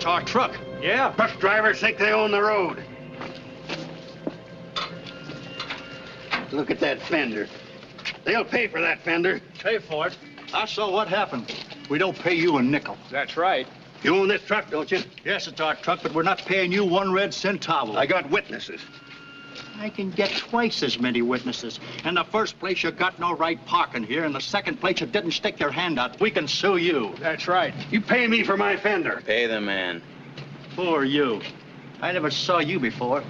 It's our truck. Yeah, truck drivers think they own the road. Look at that fender. They'll pay for that fender. Pay for it? I saw what happened. We don't pay you a nickel. That's right. You own this truck, don't you? Yes, it's our truck, but we're not paying you 1 red centavo. I got witnesses. I can get twice as many witnesses. In the first place, you got no right parking here. In the second place, you didn't stick your hand out. We can sue you. That's right. You pay me for my fender. Pay the man. Who are you? I never saw you before.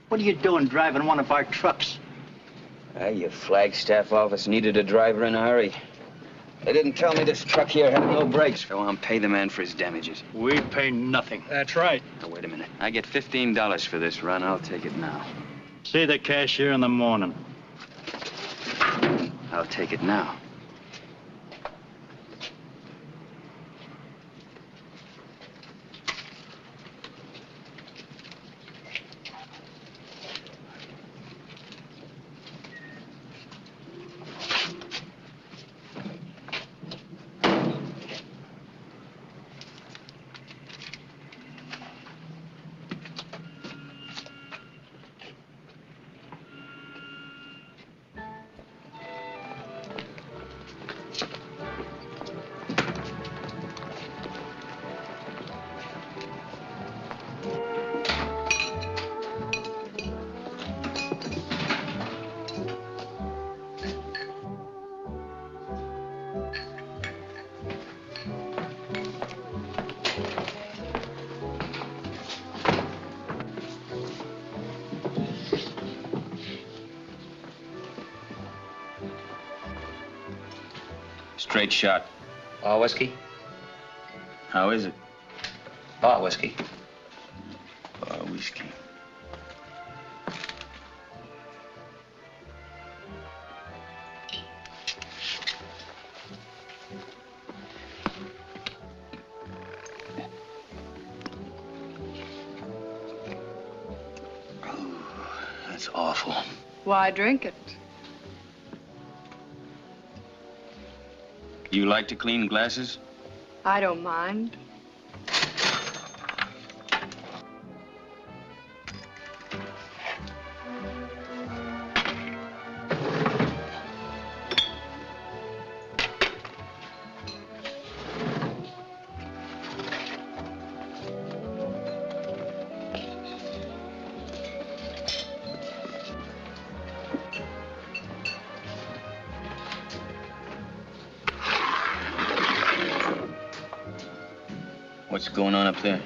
What are you doing driving one of our trucks? Your Flagstaff office needed a driver in a hurry. They didn't tell me this truck here had no brakes. Go on, pay the man for his damages. We pay nothing. That's right. Now, wait a minute. I get $15 for this run. I'll take it now. See the cashier in the morning. I'll take it now. Straight shot. Bar whiskey? How is it? Bar whiskey. Bar whiskey. Oh, that's awful. Why drink it? You like to clean glasses? I don't mind. What's going on up there?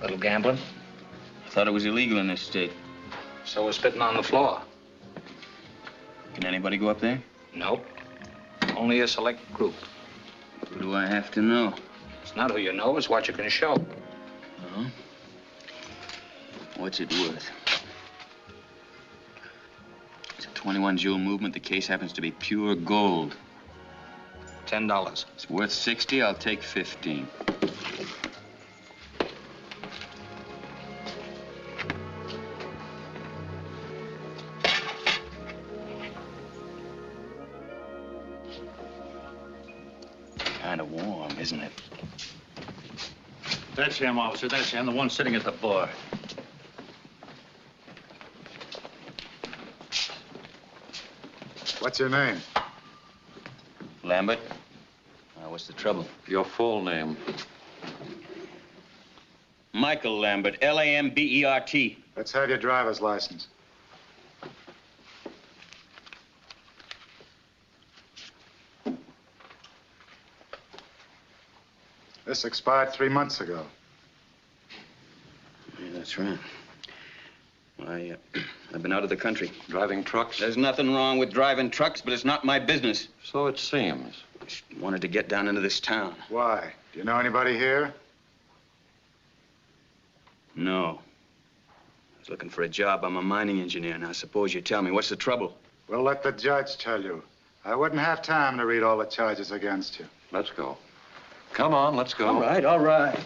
Little gambling. I thought it was illegal in this state. So we're spitting on the floor. Can anybody go up there? Nope. Only a select group. Who do I have to know? It's not who you know, it's what you can show. Oh? What's it worth? It's a 21 jewel movement. The case happens to be pure gold. $10. It's worth 60. I'll take 15. Kind of warm, isn't it? That's him, officer. That's him, the one sitting at the bar. What's your name? Lambert? What's the trouble? Your full name. Michael Lambert, Lambert. Let's have your driver's license. This expired 3 months ago. Yeah, that's right. I've been out of the country. Driving trucks? There's nothing wrong with driving trucks, but it's not my business. So it seems. Just wanted to get down into this town. Why? Do you know anybody here? No. I was looking for a job. I'm a mining engineer. Now, suppose you tell me, what's the trouble? We'll let the judge tell you. I wouldn't have time to read all the charges against you. Let's go. Come on, let's go. All right, all right.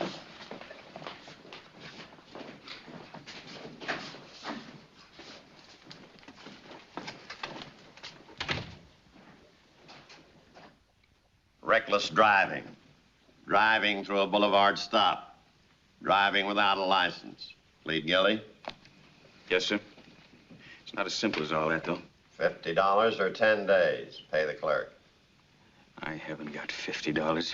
Reckless driving. Driving through a boulevard stop. Driving without a license. Plead guilty? Yes, sir. It's not as simple as all that, though. $50 or 10 days. Pay the clerk. I haven't got $50.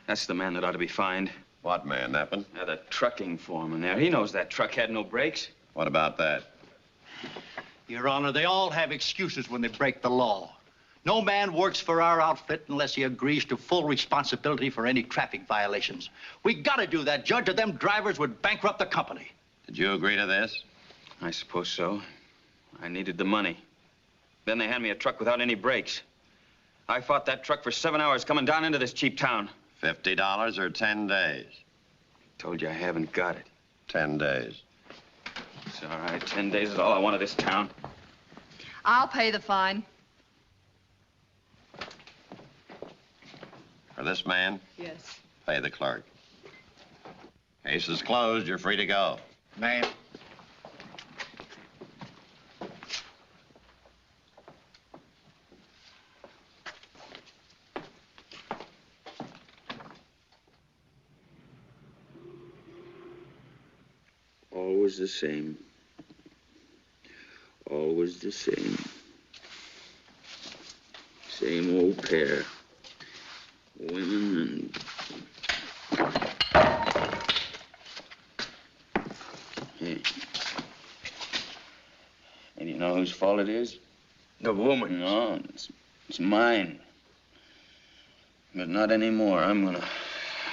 That's the man that ought to be fined. What man, Neppin? The trucking foreman there. He knows that truck had no brakes. What about that? Your Honor, they all have excuses when they break the law. No man works for our outfit unless he agrees to full responsibility for any traffic violations. We gotta do that, Judge, or them drivers would bankrupt the company. Did you agree to this? I suppose so. I needed the money. Then they hand me a truck without any brakes. I fought that truck for 7 hours coming down into this cheap town. $50 or 10 days? Told you I haven't got it. 10 days. It's all right. 10 days is all I want of this town. I'll pay the fine. For this man? Yes. Pay the clerk. Case is closed. You're free to go. Ma'am. Always the same. Always the same. Same old pair. Women and... Hey. And you know whose fault it is? The woman. No, it's mine. But not anymore. I'm gonna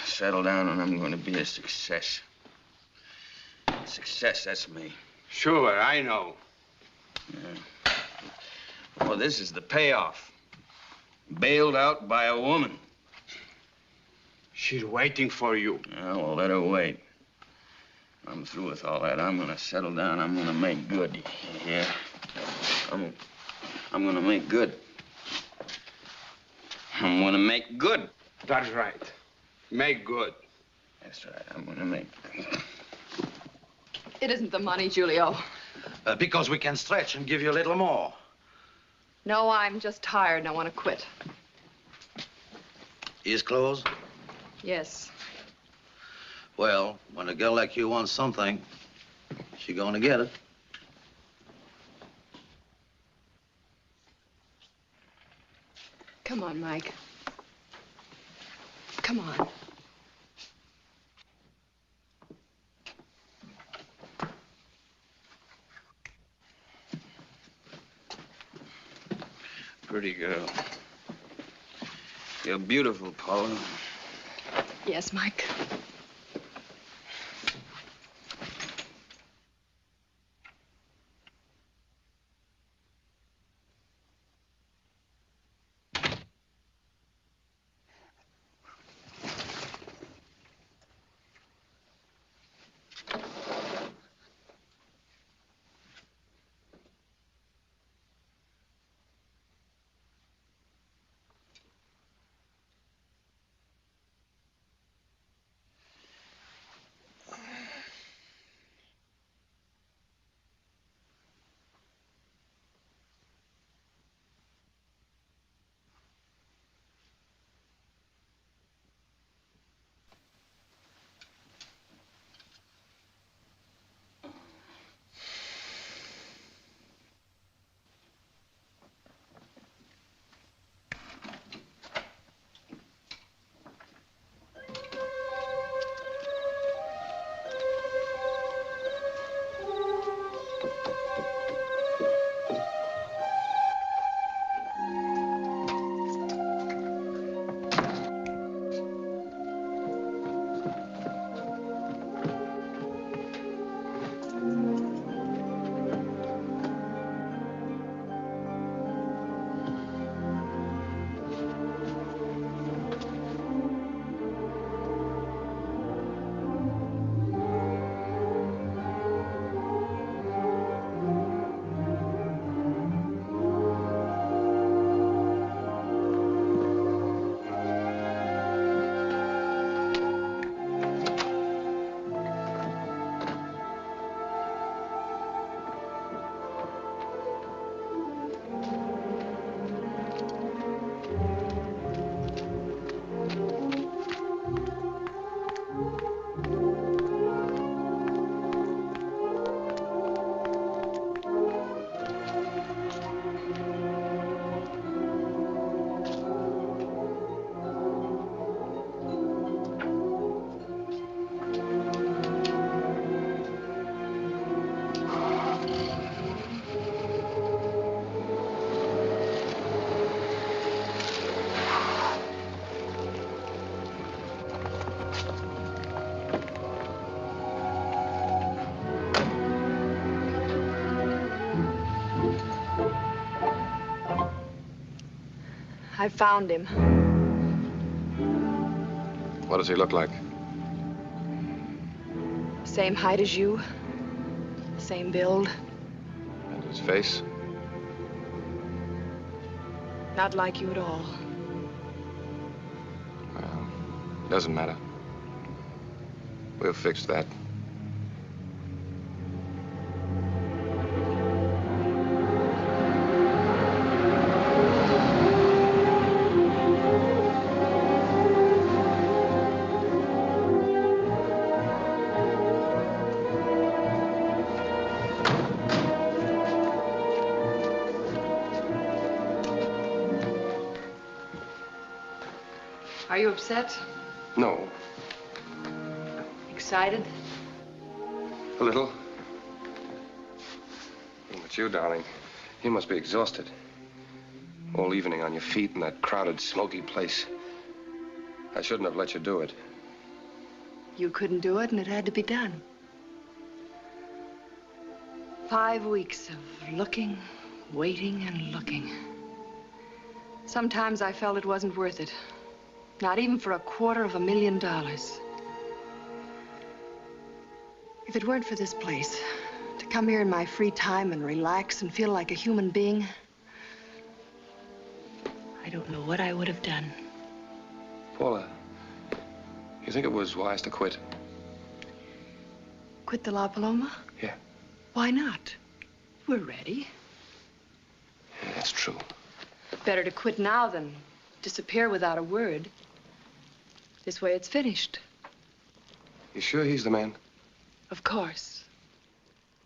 settle down and I'm gonna be a success. Success, that's me. Sure, I know. Yeah. Well, this is the payoff. Bailed out by a woman. She's waiting for you. Yeah, well, let her wait. I'm through with all that. I'm gonna settle down. I'm gonna make good. Yeah. I'm gonna make good. I'm gonna make good. That's right. Make good. That's right. I'm gonna make good. It isn't the money, Julio. Because we can stretch and give you a little more. No, I'm just tired and I want to quit. Ears closed? Yes. Well, when a girl like you wants something, she's gonna get it. Come on, Mike. Come on. Pretty girl. You're beautiful, Paula. Yes, Mike. I found him. What does he look like? Same height as you. Same build. And his face? Not like you at all. Well, doesn't matter. We'll fix that. Are you upset? No, Excited? a little. But you, darling, you must be exhausted. All evening on your feet in that crowded, smoky place. I shouldn't have let you do it. You couldn't do it, and it had to be done. 5 weeks of looking, waiting, and looking. Sometimes I felt it wasn't worth it. Not even for $250,000. If it weren't for this place, to come here in my free time and relax and feel like a human being, I don't know what I would have done. Paula, you think it was wise to quit? Quit the La Paloma? Yeah. Why not? We're ready. Yeah, that's true. Better to quit now than disappear without a word. This way it's finished. You sure he's the man? Of course.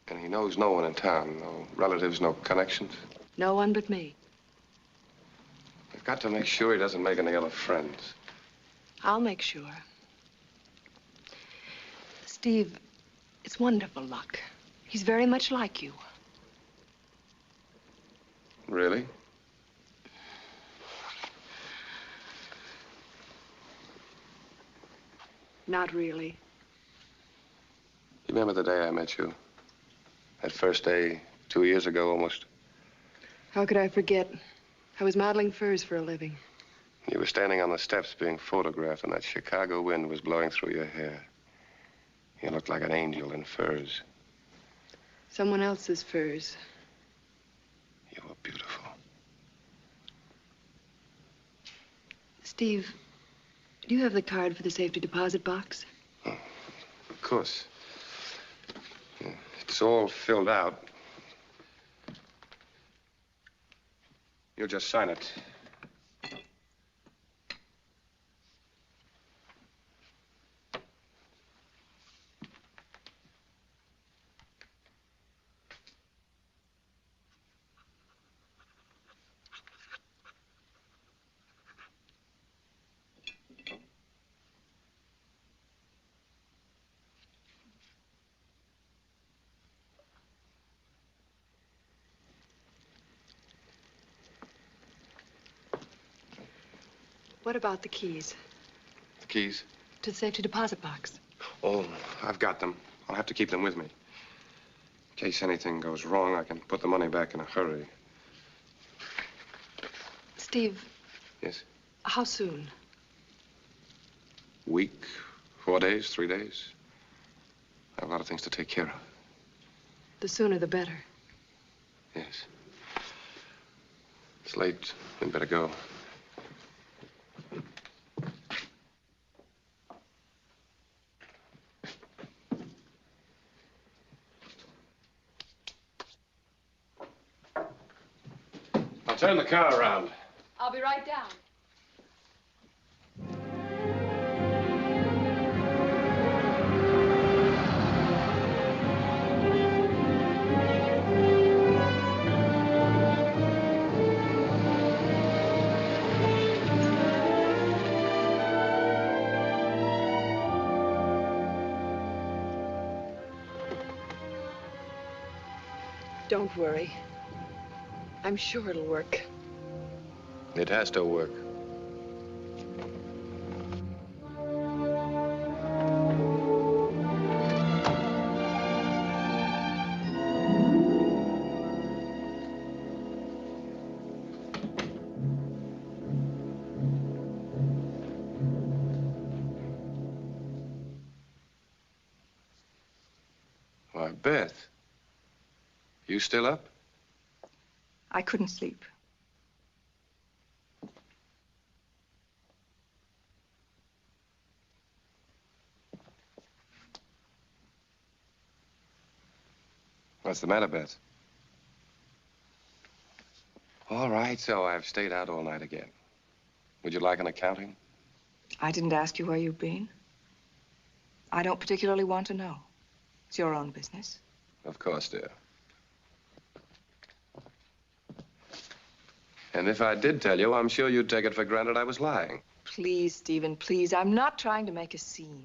And he knows no one in town, no relatives, no connections? No one but me. We've got to make sure he doesn't make any other friends. I'll make sure. Steve, it's wonderful luck. He's very much like you. Really? Not really. You remember the day I met you? That first day, 2 years ago almost. How could I forget? I was modeling furs for a living. You were standing on the steps being photographed, and that Chicago wind was blowing through your hair. You looked like an angel in furs. Someone else's furs. You were beautiful. Steve, do you have the card for the safety deposit box? Oh, of course. It's all filled out. You'll just sign it. What about the keys? The keys? To the safety deposit box. Oh, I've got them. I'll have to keep them with me. In case anything goes wrong, I can put the money back in a hurry. Steve. Yes? How soon? Week, 4 days, 3 days. I have a lot of things to take care of. The sooner the better. Yes. It's late. We'd better go. I'll turn the car around. I'll be right down. Don't worry. I'm sure it'll work. It has to work. Why, Beth. You still up? I couldn't sleep. What's the matter, Beth? All right, so I've stayed out all night again. Would you like an accounting? I didn't ask you where you've been. I don't particularly want to know. It's your own business. Of course, dear. And if I did tell you, I'm sure you'd take it for granted I was lying. Please, Stephen, please. I'm not trying to make a scene.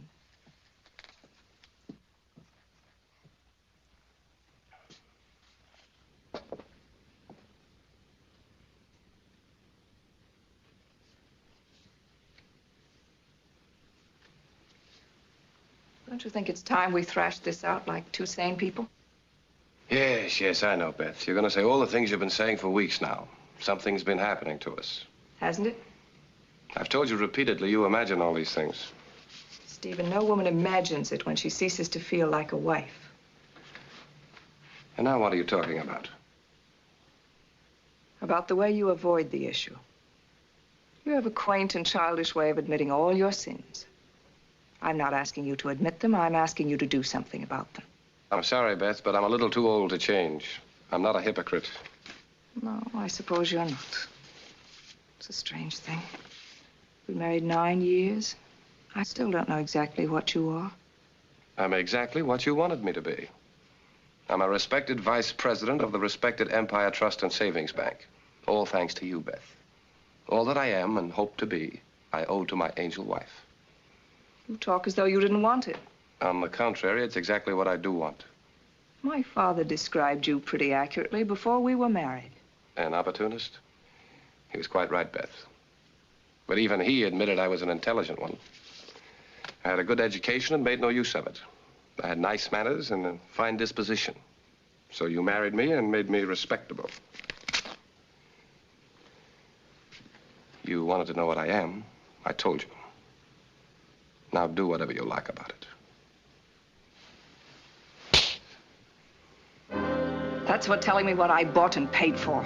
Don't you think it's time we thrashed this out like two sane people? Yes, yes, I know, Beth. You're going to say all the things you've been saying for weeks now. Something's been happening to us. Hasn't it? I've told you repeatedly you imagine all these things. Stephen, no woman imagines it when she ceases to feel like a wife. And now what are you talking about? About the way you avoid the issue. You have a quaint and childish way of admitting all your sins. I'm not asking you to admit them. I'm asking you to do something about them. I'm sorry, Beth, but I'm a little too old to change. I'm not a hypocrite. No, I suppose you're not. It's a strange thing. We married 9 years. I still don't know exactly what you are. I'm exactly what you wanted me to be. I'm a respected vice president of the respected Empire Trust and Savings Bank. All thanks to you, Beth. All that I am and hope to be, I owe to my angel wife. You talk as though you didn't want it. On the contrary, it's exactly what I do want. My father described you pretty accurately before we were married. An opportunist? He was quite right, Beth. But even he admitted I was an intelligent one. I had a good education and made no use of it. I had nice manners and a fine disposition. So you married me and made me respectable. You wanted to know what I am. I told you. Now do whatever you like about it. That's what telling me what I bought and paid for.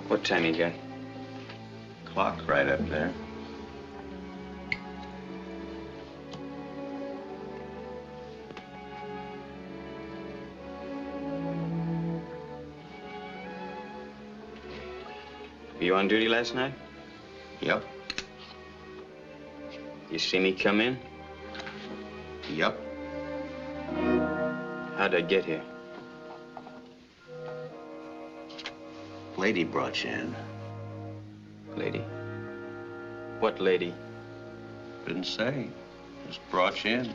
What time you got? Clock right up there. You on duty last night? Yep. You see me come in? Yep. How'd I get here? Lady brought you in. Lady? What lady? Didn't say. Just brought you in.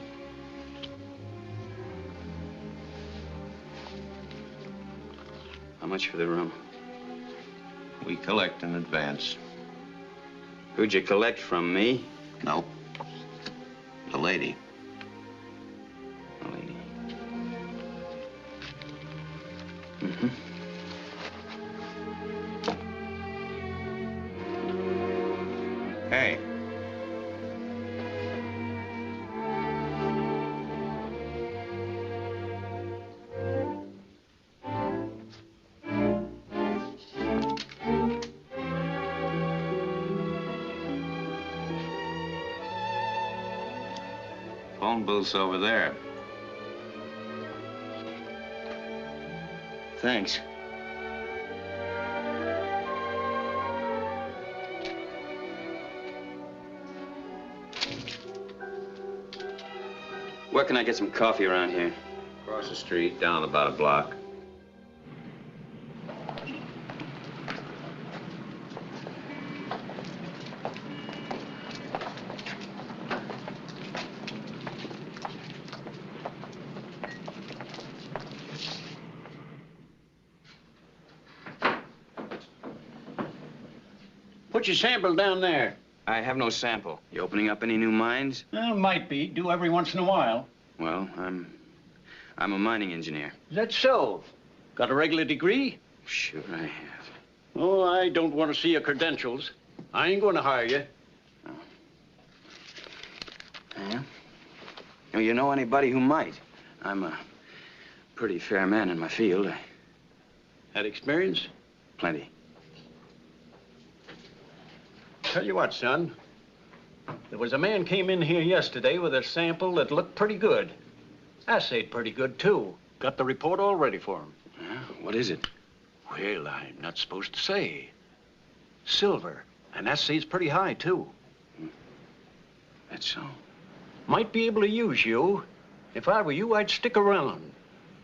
How much for the room? We collect in advance. Who'd you collect from, me? Nope. The lady. The lady. Mm-hmm. Hey. Phone booth's over there. Thanks. Where can I get some coffee around here? Across the street, down about a block. Put your sample down there. I have no sample. You opening up any new mines? Might be. Do every once in a while. Well, I'm a mining engineer. Is that so? Got a regular degree? Sure I have. Oh, I don't want to see your credentials. I ain't going to hire you. Oh. Yeah? Oh, you know anybody who might? I'm a pretty fair man in my field. Had experience? Plenty. Tell you what, son. There was a man came in here yesterday with a sample that looked pretty good. Assayed pretty good, too. Got the report all ready for him. Yeah? What is it? Well, I'm not supposed to say. Silver. And assay's pretty high, too. That's so. Might be able to use you. If I were you, I'd stick around.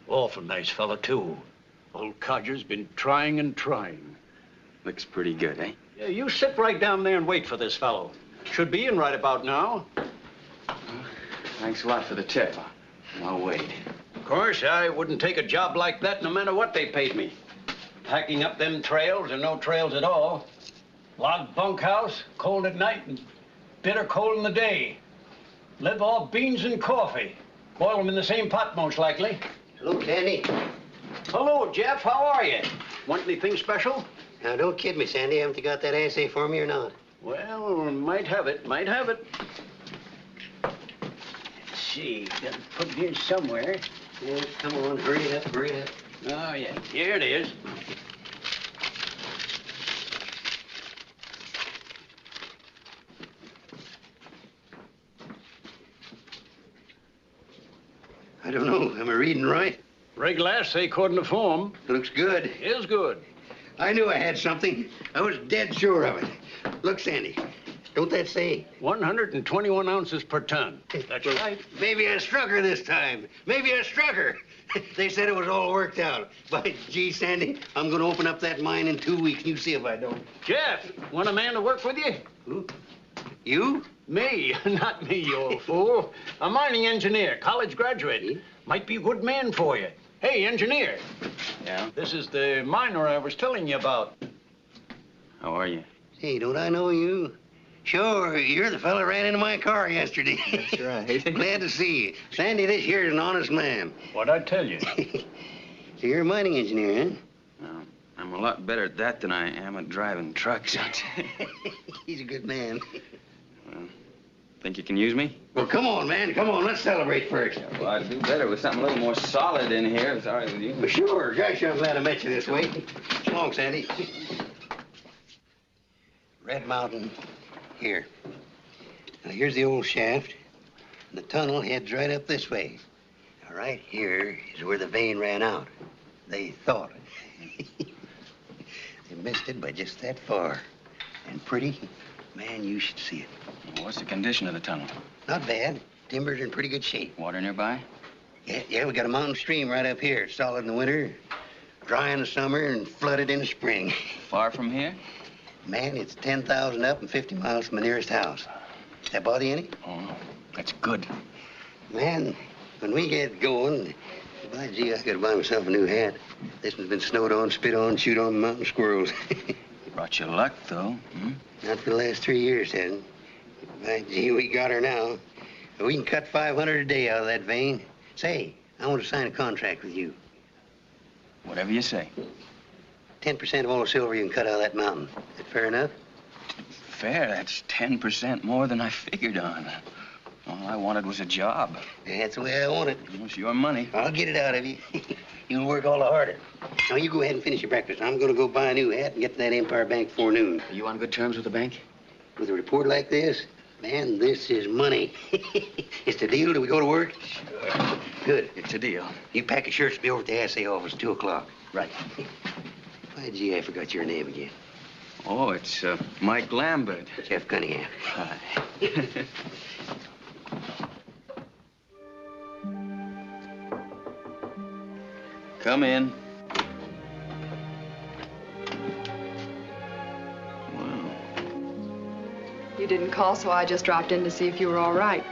Awful nice fella, too. Old Codger's been trying and trying. Looks pretty good, eh? Yeah, you sit right down there and wait for this fellow. Should be in right about now. Thanks a lot for the tip. I'll wait. Of course, I wouldn't take a job like that no matter what they paid me. Packing up them trails or no trails at all. Log bunkhouse, cold at night and bitter cold in the day. Live off beans and coffee. Boil them in the same pot, most likely. Hello, Sandy. Hello, Jeff. How are you? Want anything special? Now, don't kid me, Sandy. Haven't you got that assay for me or not? Well, might have it. Might have it. Let's see. Got to put it here somewhere. Yeah, come on. Hurry it up. Hurry it up. Oh, yeah. Here it is. I don't know. Am I reading right? Regular assay according to form. Looks good. Is good. I knew I had something. I was dead sure of it. Look, Sandy, don't that say? 121 ounces per ton. That's right. Maybe I struck her this time. Maybe I struck her. They said it was all worked out. By gee, Sandy, I'm going to open up that mine in 2 weeks. You see if I don't. Jeff, want a man to work with you? Who? You? Me. Not me, you old fool. A mining engineer, college graduate. Might be a good man for you. Hey, engineer. Yeah? This is the miner I was telling you about. How are you? Hey, don't I know you? Sure, you're the fella ran into my car yesterday. That's right. Glad to see you. Sandy, this here's an honest man. What'd I tell you? So you're a mining engineer, huh? Well, I'm a lot better at that than I am at driving trucks. He's a good man. Well, think you can use me? Well, come on, man. Come on. Let's celebrate first. Well, I'd do better with something a little more solid in here, if it's all right with you. Well, sure. Gosh, I'm glad I met you this way. So long, Sandy. Red Mountain, here. Now, here's the old shaft. And the tunnel heads right up this way. Now, right here is where the vein ran out. They thought. They missed it by just that far. And pretty, man, you should see it. What's the condition of the tunnel? Not bad. Timbers are in pretty good shape. Water nearby? Yeah, we got a mountain stream right up here. It's solid in the winter, dry in the summer, and flooded in the spring. Far from here? Man, it's 10,000 up and 50 miles from the nearest house. Does that bother you any? Oh, that's good. Man, when we get going, by gee, I gotta buy myself a new hat. This one's been snowed on, spit on, chewed on by mountain squirrels. Brought you luck, though. Not for the last 3 years, hasn't. By gee, we got her now. We can cut 500 a day out of that vein. Say, I want to sign a contract with you. Whatever you say. 10% of all the silver you can cut out of that mountain. Is that fair enough? Fair? That's 10% more than I figured on. All I wanted was a job. That's the way I want it. It's your money. I'll get it out of you. You'll work all the harder. Now, you go ahead and finish your breakfast. I'm going to go buy a new hat and get to that Empire Bank before noon. Are you on good terms with the bank? With a report like this, man, this is money. It's the deal. Do we go to work? Sure. Good. It's a deal. You pack your shirts, be over at the assay office, 2 o'clock. Right. Why, gee, I forgot your name again. Oh, it's Mike Lambert. Jeff Cunningham. Hi. Come in. Wow. You didn't call, so I just dropped in to see if you were all right.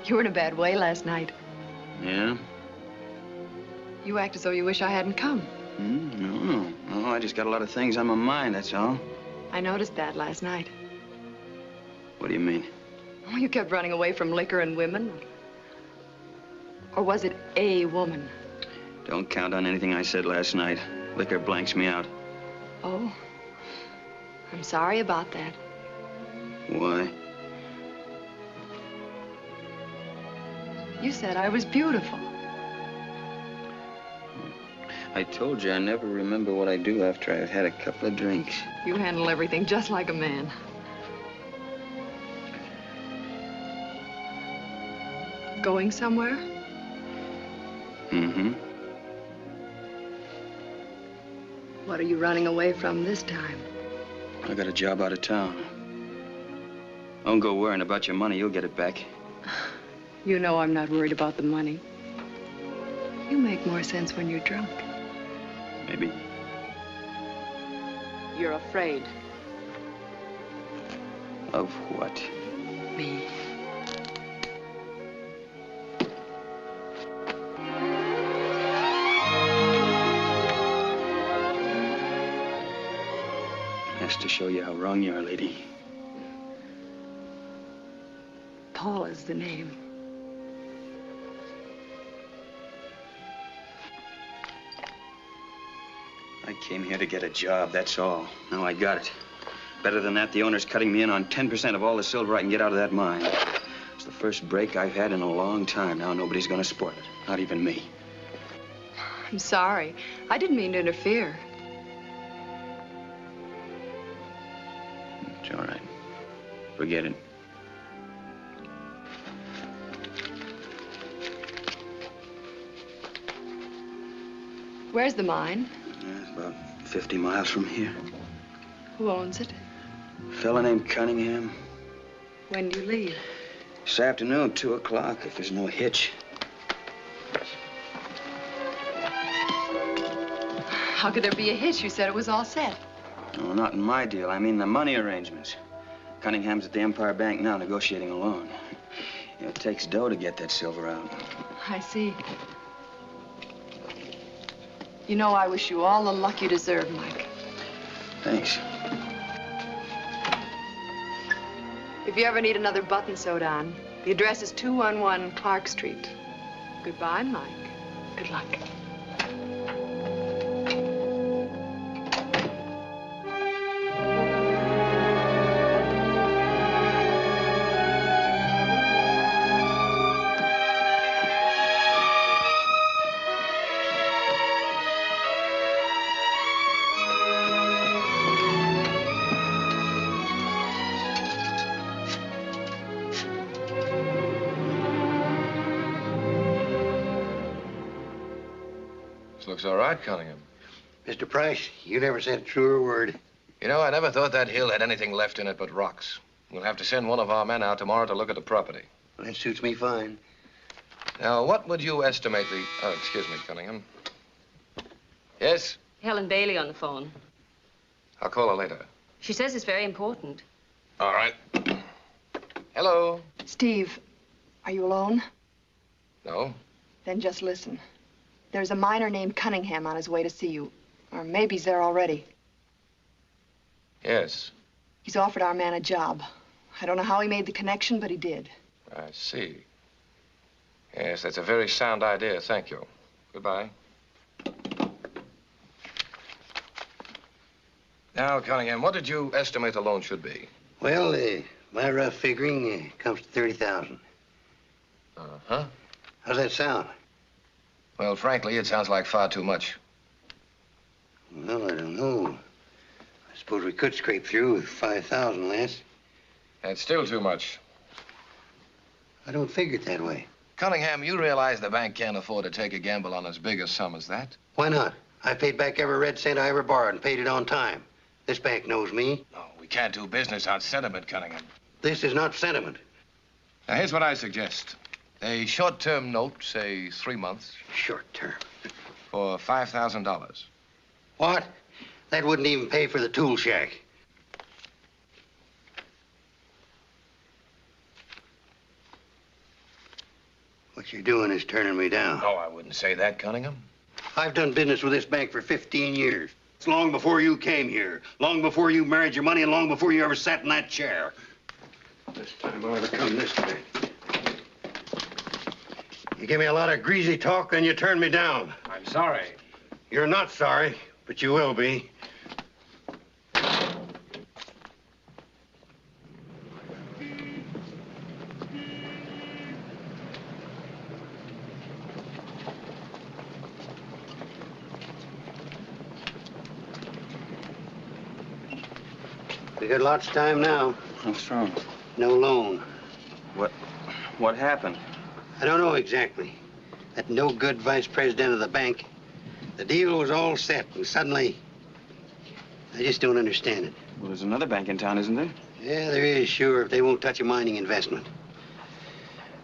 You were in a bad way last night. Yeah? You act as though you wish I hadn't come. No. I just got a lot of things on my mind, that's all. I noticed that last night. What do you mean? Oh, you kept running away from liquor and women. Or was it a woman? Don't count on anything I said last night. Liquor blanks me out. Oh, I'm sorry about that. Why? You said I was beautiful. I told you I never remember what I do after I've had a couple of drinks. You handle everything just like a man. Going somewhere? Mm-hmm. What are you running away from this time? I got a job out of town. Don't go worrying about your money. You'll get it back. You know I'm not worried about the money. You make more sense when you're drunk. Maybe. You're afraid. Of what? Me. Has to show you how wrong you are, lady. Paul is the name. I came here to get a job, that's all. Now I got it. Better than that, the owner's cutting me in on 10% of all the silver I can get out of that mine. It's the first break I've had in a long time. Now nobody's gonna spoil it. Not even me. I'm sorry. I didn't mean to interfere. It's all right. Forget it. Where's the mine? It's about 50 miles from here. Who owns it? A fella named Cunningham. When do you leave? This afternoon, 2 o'clock, if there's no hitch. How could there be a hitch? You said it was all set. No, not in my deal. I mean the money arrangements. Cunningham's at the Empire Bank now negotiating a loan. It takes dough to get that silver out. I see. You know, I wish you all the luck you deserve, Mike. Thanks. If you ever need another button sewed on, the address is 211 Clark Street. Goodbye, Mike. Good luck. Looks all right, Cunningham. Mr. Price, you never said a truer word. You know, I never thought that hill had anything left in it but rocks. We'll have to send one of our men out tomorrow to look at the property. Well, that suits me fine. Now, what would you estimate the... Oh, excuse me, Cunningham. Yes? Helen Bailey on the phone. I'll call her later. She says it's very important. All right. Hello? Steve, are you alone? No? Then just listen. There's a miner named Cunningham on his way to see you. Or maybe he's there already. Yes. He's offered our man a job. I don't know how he made the connection, but he did. I see. Yes, that's a very sound idea. Thank you. Goodbye. Now, Cunningham, what did you estimate the loan should be? Well, my rough figuring comes to 30,000. Uh-huh. How's that sound? Well, frankly, it sounds like far too much. Well, I don't know. I suppose we could scrape through with 5,000 less. That's still too much. I don't figure it that way. Cunningham, you realize the bank can't afford to take a gamble on as big a sum as that? Why not? I paid back every red cent I ever borrowed and paid it on time. This bank knows me. No, we can't do business on sentiment, Cunningham. This is not sentiment. Now, here's what I suggest. A short-term note, say 3 months. Short term. For $5,000. What? That wouldn't even pay for the tool shack. What you're doing is turning me down. No, I wouldn't say that, Cunningham. I've done business with this bank for 15 years. It's long before you came here, long before you married your money, and long before you ever sat in that chair. This time I ought to come this way. You give me a lot of greasy talk, then you turn me down. I'm sorry. You're not sorry, but you will be. We got lots of time now. What's wrong? No loan. What happened? I don't know exactly. That no-good vice president of the bank. The deal was all set, and suddenly, I just don't understand it. Well, there's another bank in town, isn't there? Yeah, there is, sure, if they won't touch a mining investment.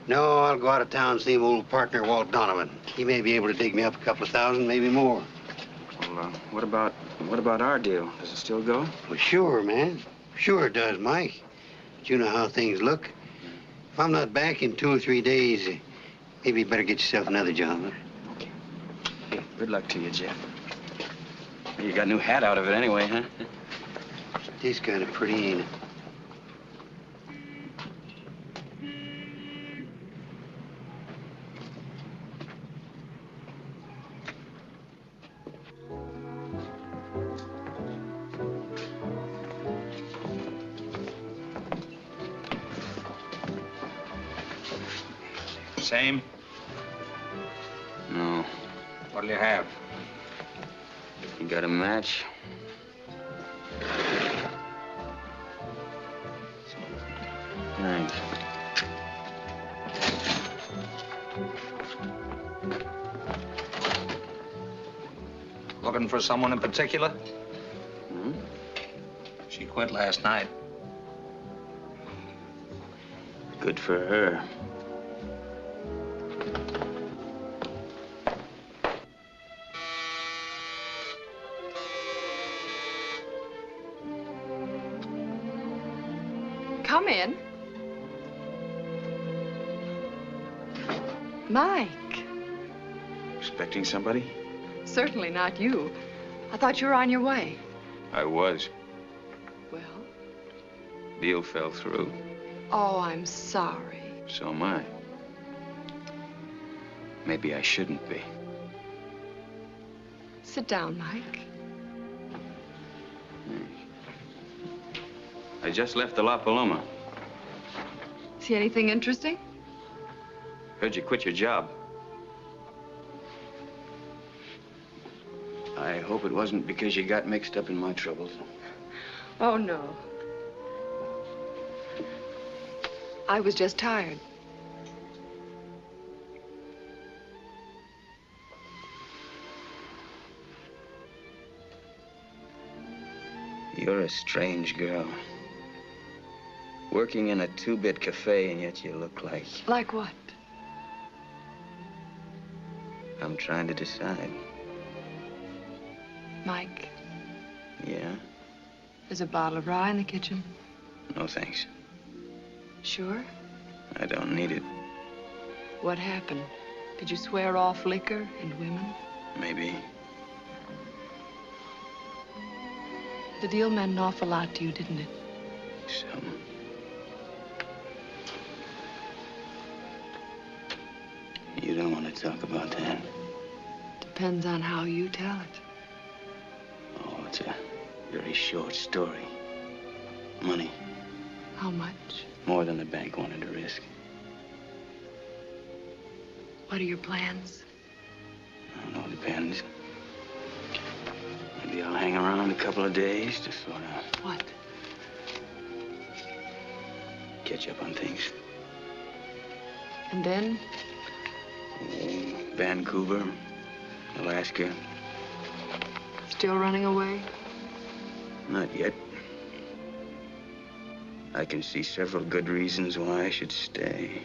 No, I'll go out of town and see my old partner, Walt Donovan. He may be able to dig me up a couple of thousand, maybe more. Well, what about our deal? Does it still go? Well, sure, man. Sure it does, Mike. But you know how things look. If I'm not back in 2 or 3 days, maybe you better get yourself another job. Huh? Okay. Hey, good luck to you, Jeff. You got a new hat out of it anyway, huh? It is kind of pretty, ain't it? Same? No. What'll you have? You got a match? Thanks. Looking for someone in particular? Hmm? She quit last night. Good for her. Come in. Mike. Expecting somebody? Certainly not you. I thought you were on your way. I was. Well? Deal fell through. Oh, I'm sorry. So am I. Maybe I shouldn't be. Sit down, Mike. I just left the La Paloma. See anything interesting? Heard you quit your job. I hope it wasn't because you got mixed up in my troubles. Oh, no. I was just tired. You're a strange girl. Working in a two-bit cafe, and yet you look like... Like what? I'm trying to decide. Mike, Yeah? there's a bottle of rye in the kitchen. No, thanks. Sure? I don't need it. What happened? Did you swear off liquor and women? Maybe. The deal meant an awful lot to you, didn't it? Some. You don't want to talk about that. Depends on how you tell it. Oh, it's a very short story. Money. How much? More than the bank wanted to risk. What are your plans? I don't know, depends. Maybe I'll hang around a couple of days to sort of... What? Catch up on things. And then? Oh, Vancouver, Alaska. Still running away? Not yet. I can see several good reasons why I should stay.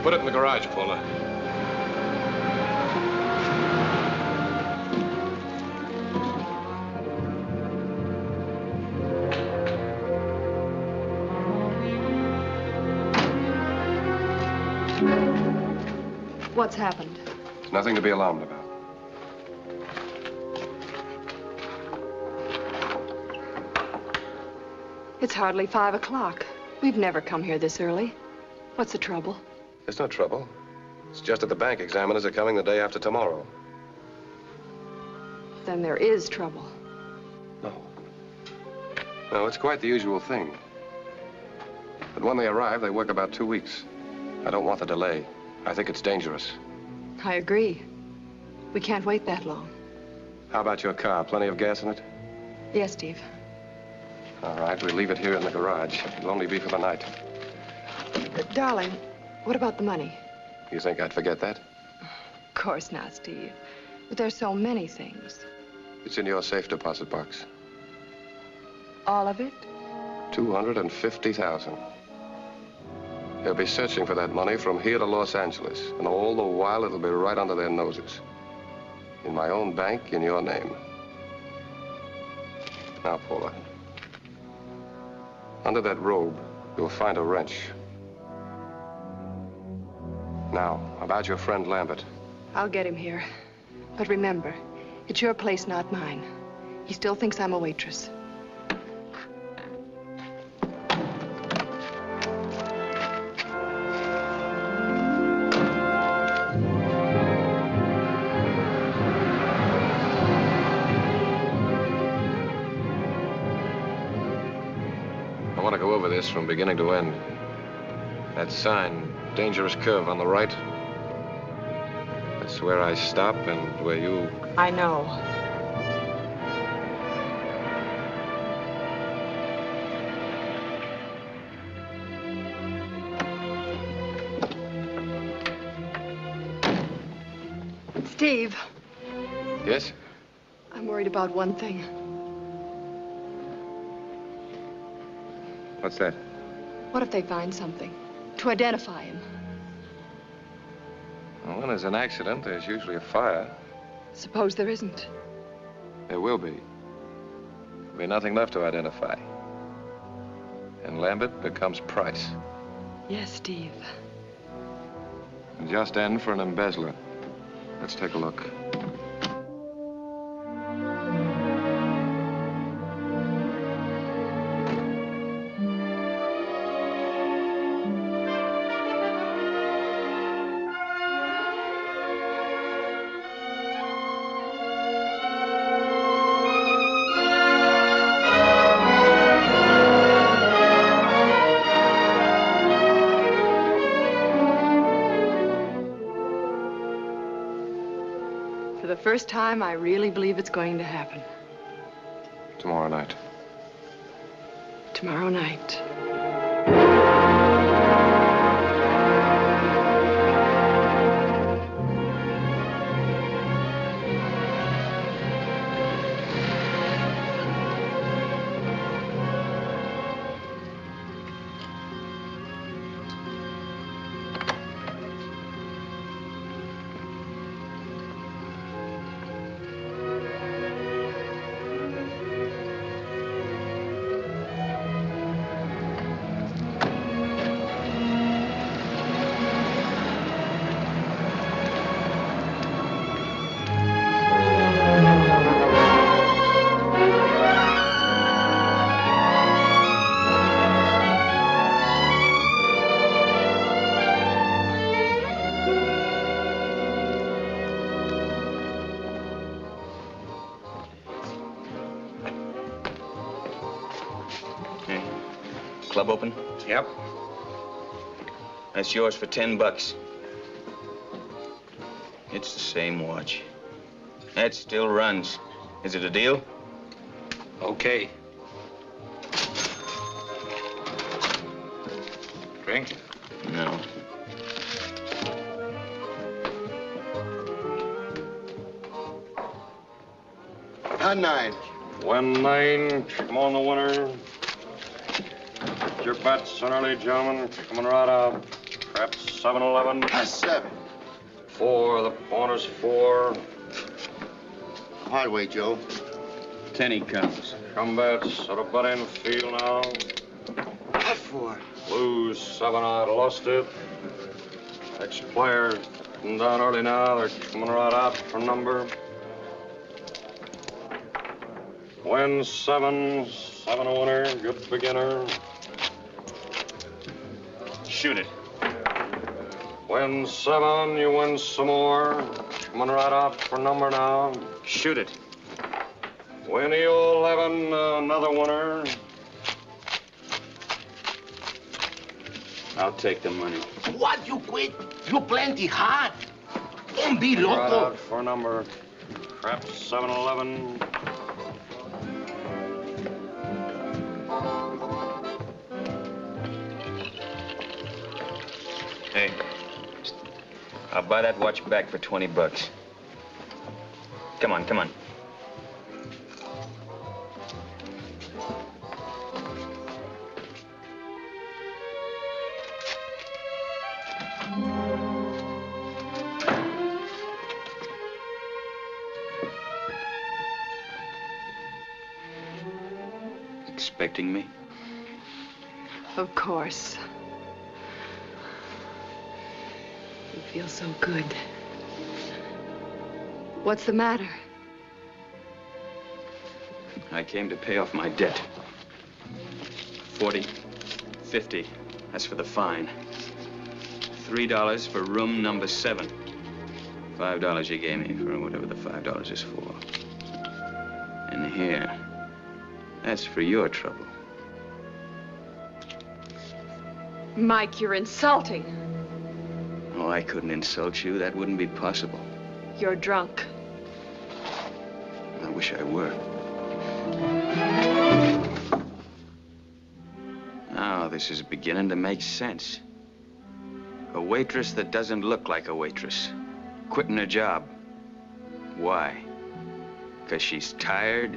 Put it in the garage, Paula. What's happened? There's nothing to be alarmed about. It's hardly 5 o'clock. We've never come here this early. What's the trouble? There's no trouble. It's just that the bank examiners are coming the day after tomorrow. Then there is trouble. No, it's quite the usual thing. But when they arrive, they work about 2 weeks. I don't want the delay. I think it's dangerous. I agree. We can't wait that long. How about your car? Plenty of gas in it? Yes, Steve. All right, we'll leave it here in the garage. It'll only be for the night. Darling, what about the money? You think I'd forget that? Of course not, Steve. But there's so many things. It's in your safe deposit box. All of it? 250,000. They'll be searching for that money from here to Los Angeles, and all the while it'll be right under their noses. In my own bank, in your name. Now, Paula. Under that robe, you'll find a wrench. Now, about your friend Lambert. I'll get him here. But remember, it's your place, not mine. He still thinks I'm a waitress. I want to go over this from beginning to end. That sign, dangerous curve on the right. That's where I stop and where you... I know. Steve. Yes? I'm worried about one thing. What's that? What if they find something to identify him? Well, when there's an accident, there's usually a fire. Suppose there isn't. There will be. There'll be nothing left to identify. And Lambert becomes Price. Yes, Steve. And just end for an embezzler. Let's take a look. For the first time, I really believe it's going to happen. Tomorrow night. Tomorrow night. Club open? Yep. That's yours for $10. It's the same watch. That still runs. Is it a deal? Okay. Drink? No. A 9. 1-9. Come on, the winner. Your bets, early gentlemen. Coming right out. Perhaps 7-11. A 7. 4. The pointer's 4. Hard way, Joe. 10 he comes. Come bets. Set a bet in field now. A 4. Lose 7. I lost it. Next player coming down early now. They're coming right out for number. Win 7. 7 a winner. Good beginner. Shoot it. Win 7, you win some more. Coming right out for number now. Shoot it. Win you 11, another winner. I'll take the money. What, you quit? You plenty hot. Don't be Right loco. out for number. Perhaps 7-11. Hey, I'll buy that watch back for $20. Come on, come on. Expecting me? Of course. You feel so good. What's the matter? I came to pay off my debt. 40, 50. That's for the fine. $3 for room number 7. $5 you gave me for whatever the $5 is for. And here, that's for your trouble. Mike, you're insulting. Oh, I couldn't insult you. That wouldn't be possible. You're drunk. I wish I were. Now, this is beginning to make sense. A waitress that doesn't look like a waitress. Quitting her job. Why? Because she's tired?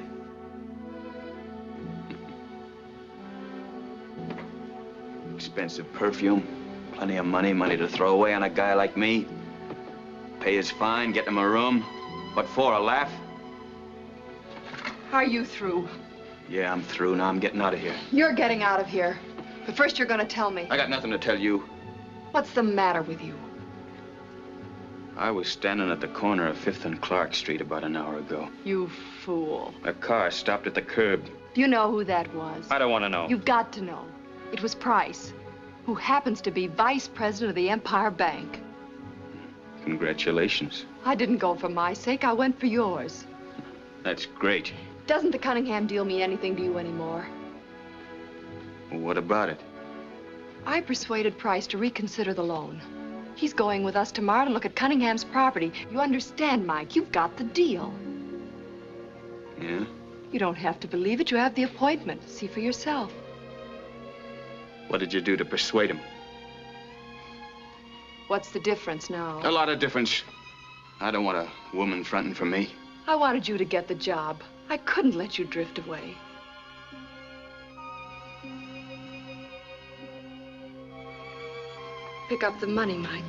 Expensive perfume. Plenty of money. Money to throw away on a guy like me. Pay his fine, get him a room. What for, a laugh? Are you through? Yeah, I'm through. Now I'm getting out of here. You're getting out of here. But first you're gonna tell me. I got nothing to tell you. What's the matter with you? I was standing at the corner of 5th and Clark Street about an hour ago. You fool. A car stopped at the curb. Do you know who that was? I don't want to know. You've got to know. It was Price, who happens to be vice president of the Empire Bank. Congratulations. I didn't go for my sake. I went for yours. That's great. Doesn't the Cunningham deal mean anything to you anymore? Well, what about it? I persuaded Price to reconsider the loan. He's going with us tomorrow to look at Cunningham's property. You understand, Mike? You've got the deal. Yeah? You don't have to believe it. You have the appointment. See for yourself. What did you do to persuade him? What's the difference now? A lot of difference. I don't want a woman fronting for me. I wanted you to get the job. I couldn't let you drift away. Pick up the money, Mike.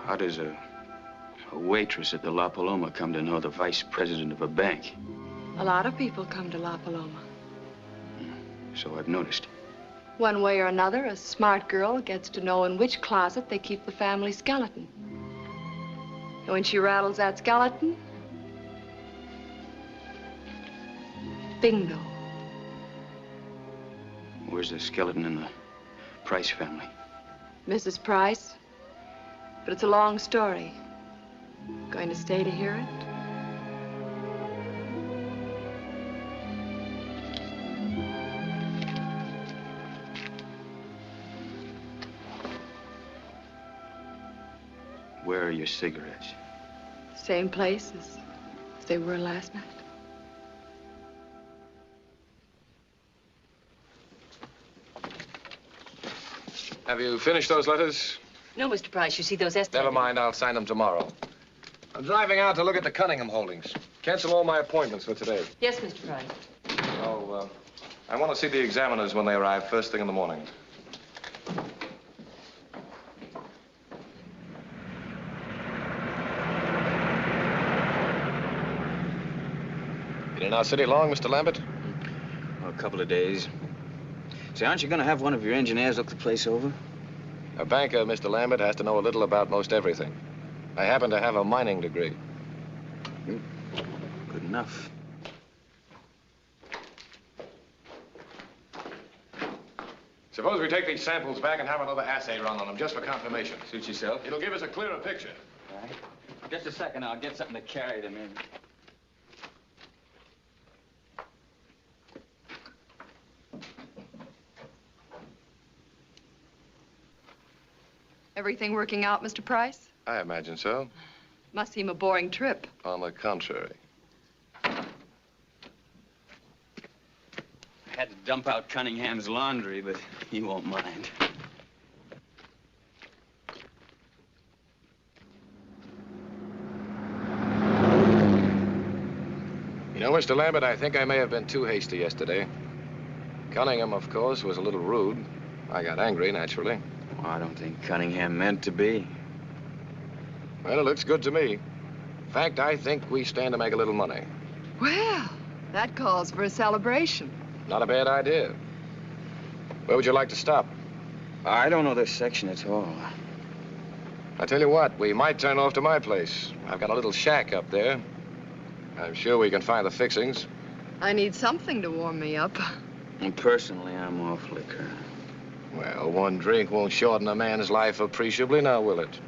How does a waitress at the La Paloma come to know the vice president of a bank? A lot of people come to La Paloma. So I've noticed. One way or another, a smart girl gets to know in which closet they keep the family skeleton. And when she rattles that skeleton, bingo. Where's the skeleton in the Price family? Mrs. Price. But it's a long story. Going to stay to hear it? Where are your cigarettes? Same place as they were last night. Have you finished those letters? No, Mr. Price. You see those estimates? Never mind. I'll sign them tomorrow. I'm driving out to look at the Cunningham holdings. Cancel all my appointments for today. Yes, Mr. Price. Oh, I want to see the examiners when they arrive first thing in the morning. Been in our city long, Mr. Lambert? Oh, a couple of days. Say, aren't you going to have one of your engineers look the place over? A banker, Mr. Lambert, has to know a little about most everything. I happen to have a mining degree. Good enough. Suppose we take these samples back and have another assay run on them, just for confirmation. Suit yourself. It'll give us a clearer picture. All right. Just a second, I'll get something to carry them in. Everything working out, Mr. Price? I imagine so. Must seem a boring trip. On the contrary. I had to dump out Cunningham's laundry, but he won't mind. You know, Mr. Lambert, I think I may have been too hasty yesterday. Cunningham, of course, was a little rude. I got angry, naturally. Well, I don't think Cunningham meant to be. Well, it looks good to me. In fact, I think we stand to make a little money. Well, that calls for a celebration. Not a bad idea. Where would you like to stop? I don't know this section at all. I tell you what, we might turn off to my place. I've got a little shack up there. I'm sure we can find the fixings. I need something to warm me up. And personally, I'm off liquor. Well, one drink won't shorten a man's life appreciably, now will it?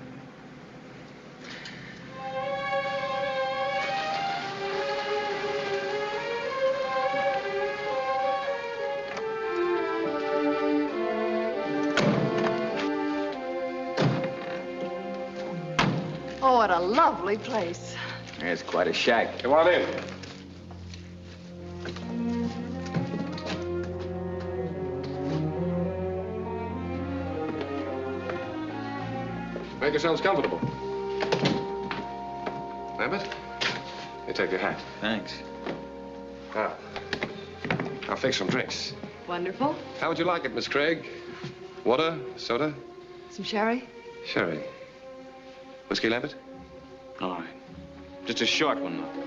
Oh, what a lovely place. It's quite a shack. Come on in. Make yourselves comfortable. Lambert, you take your hat. Thanks. Now, I'll fix some drinks. Wonderful. How would you like it, Miss Craig? Water, soda? Some sherry? Sherry. Whiskey, Lambert? All right. Just a short one, though.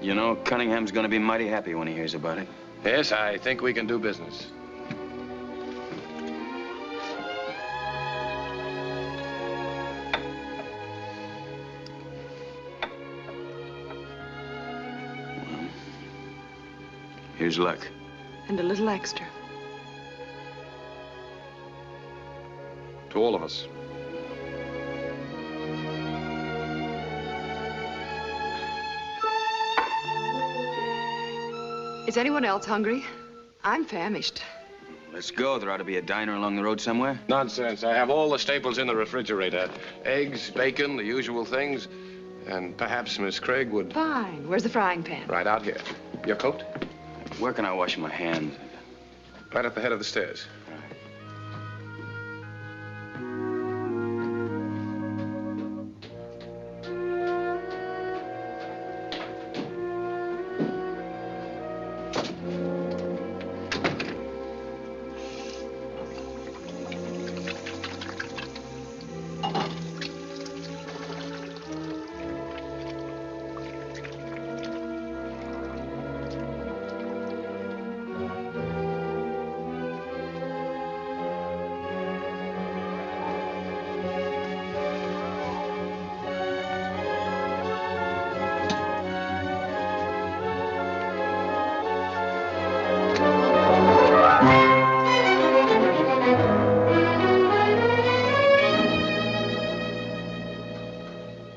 You know, Cunningham's gonna be mighty happy when he hears about it. Yes, I think we can do business. Well, here's luck. And a little extra. To all of us. Is anyone else hungry? I'm famished. Let's go. There ought to be a diner along the road somewhere. Nonsense. I have all the staples in the refrigerator. Eggs, bacon, the usual things. And perhaps Miss Craig would... Fine. Where's the frying pan? Right out here. Your coat? Where can I wash my hands? Right at the head of the stairs.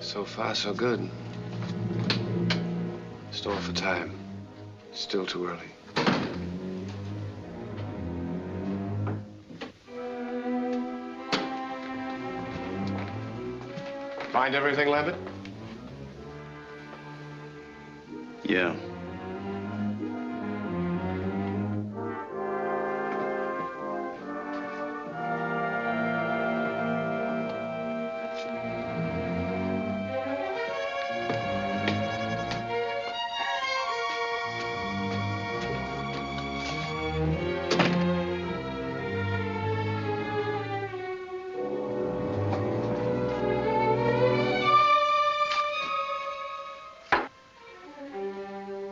So far, so good. Stall for time. Still too early. Find everything, Lambert? Yeah.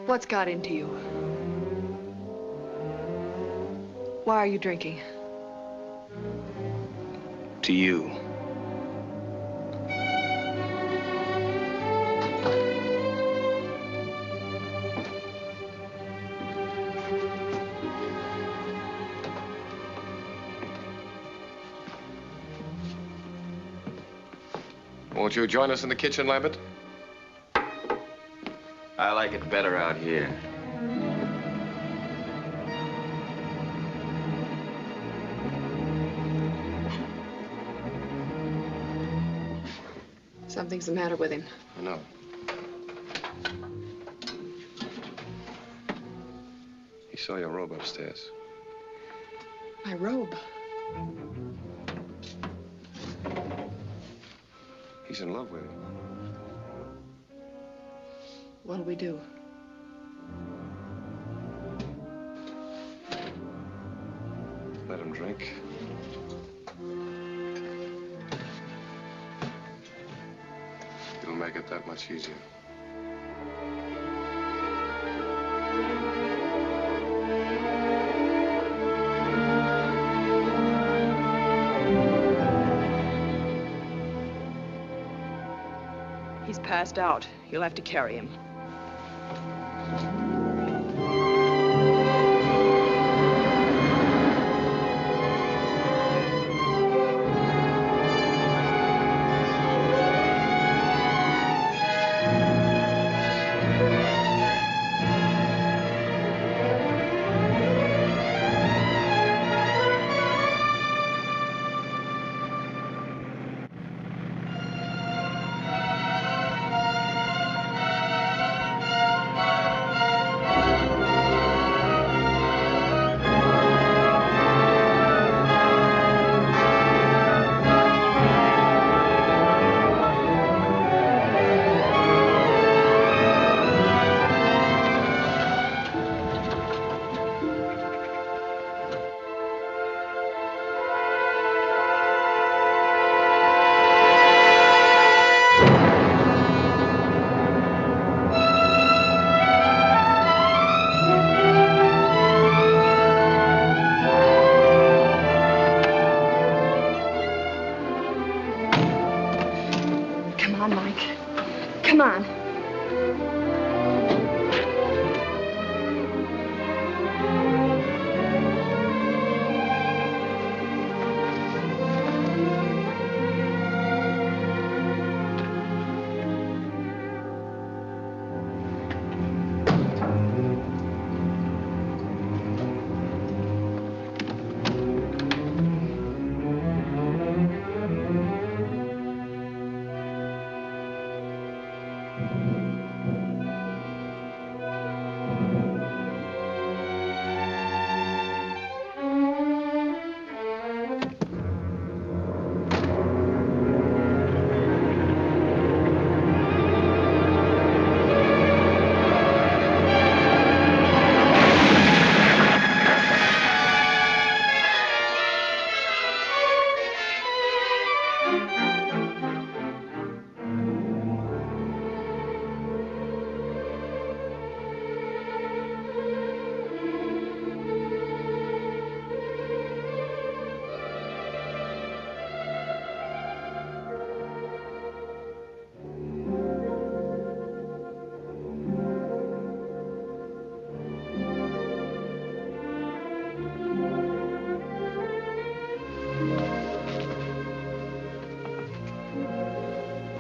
What's got into you? Why are you drinking? To you. Won't you join us in the kitchen, Lambert? I like it better out here. Something's the matter with him. I know. He saw your robe upstairs. My robe. He's in love with you. What'll we do? Let him drink. It'll make it that much easier. He's passed out. You'll have to carry him. Come on.